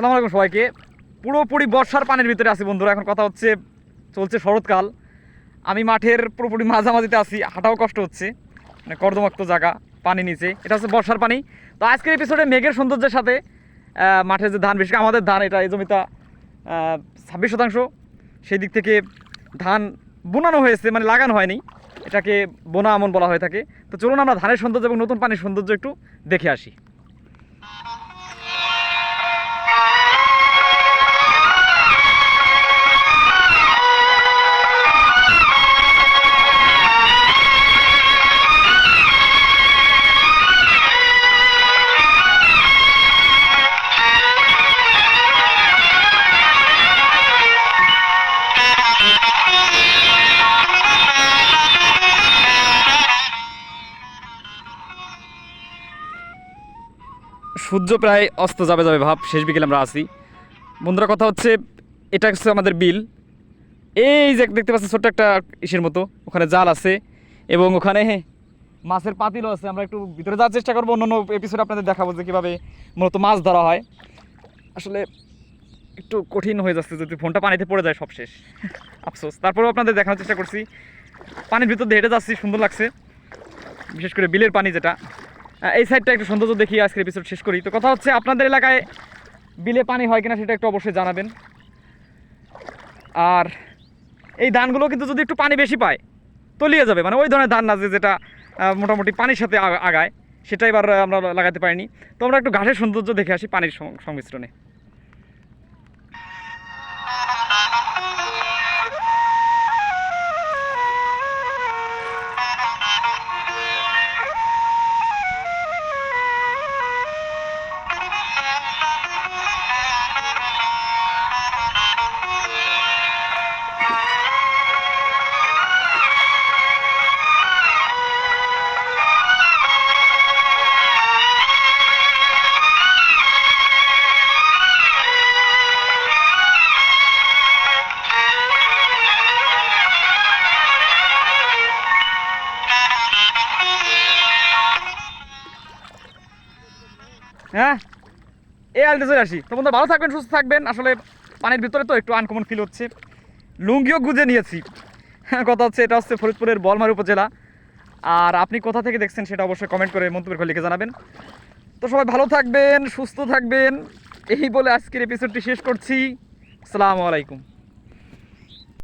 আসসালামু আলাইকুম সবাইকে। পুরোপুরি বর্ষার পানির ভিতরে আছি বন্ধুরা। এখন কথা হচ্ছে চলছে শরৎকাল, আমি মাঠের পুরোপুরি মাঝামাঝিতে আছি, হাঁটাও কষ্ট হচ্ছে, মানে কর্দমাক্ত জায়গা, পানি নিচে, এটা হচ্ছে বর্ষার পানি। তো আজকের এপিসোডে মেঘের সৌন্দর্যের সাথে মাঠের যে ধান, বিশেষ করে আমাদের ধান, এটা এই জমিটা 26%, সেই দিক থেকে ধান বোনানো হয়েছে, মানে লাগানো হয়নি, এটাকে বোনা আমন বলা হয়ে থাকে। তো চলুন আমরা ধানের সৌন্দর্য এবং নতুন পানির সৌন্দর্য একটু দেখে আসি। সূর্য প্রায় অস্ত যাবে যাবে ভাব, শেষ বিকেলে আমরা আছি বন্ধুরা। কথা হচ্ছে এটা হচ্ছে আমাদের বিল। এই যে দেখতে পাচ্ছেন ছোট্ট একটা ইসের মতো, ওখানে জাল আছে এবং ওখানে মাছের পাতিলও আছে। আমরা একটু ভিতরে যাওয়ার চেষ্টা করবো, অন্য এপিসোড আপনাদের দেখাবো যে কীভাবে মূলত মাছ ধরা হয়। আসলে একটু কঠিন হয়ে যাচ্ছে, যদি ফোনটা পানিতে পড়ে যায় সব শেষ, আফসোস। তারপরেও আপনাদের দেখানোর চেষ্টা করছি, পানির ভিতর দিয়ে হেঁটে যাচ্ছি, সুন্দর লাগছে, বিশেষ করে বিলের পানি যেটা। এই সাইডটা একটু সৌন্দর্য দেখিয়ে আজকের এপিসোড শেষ করি। তো কথা হচ্ছে আপনাদের এলাকায় বিলে পানি হয় কিনা সেটা একটু অবশ্যই জানাবেন। আর এই ধানগুলো কিন্তু যদি একটু পানি বেশি পায় তলিয়ে যাবে, মানে ওই ধরনের ধান না যেটা মোটামুটি পানির সাথে আগায়, সেটা এবার আমরা লাগাতে পারিনি। তো আমরা একটু ঘাসের সৌন্দর্য দেখে আসি পানির সংমিশ্রণে। হ্যাঁ, এই আলটে চলে আসি। তো বন্ধু ভালো থাকবেন, সুস্থ থাকবেন। আসলে পানির ভিতরে তো একটু আনকমন ফিল হচ্ছে, লুঙ্গিও গুজে নিয়েছি। কথা হচ্ছে এটা হচ্ছে ফরিদপুরের বলমারী উপজেলা। আর আপনি কোথা থেকে দেখছেন সেটা অবশ্যই কমেন্ট করে মন্তব্য করে লিখে জানাবেন। তো সবাই ভালো থাকবেন, সুস্থ থাকবেন, এই বলে আজকের এপিসোডটি শেষ করছি। আসসালামু আলাইকুম।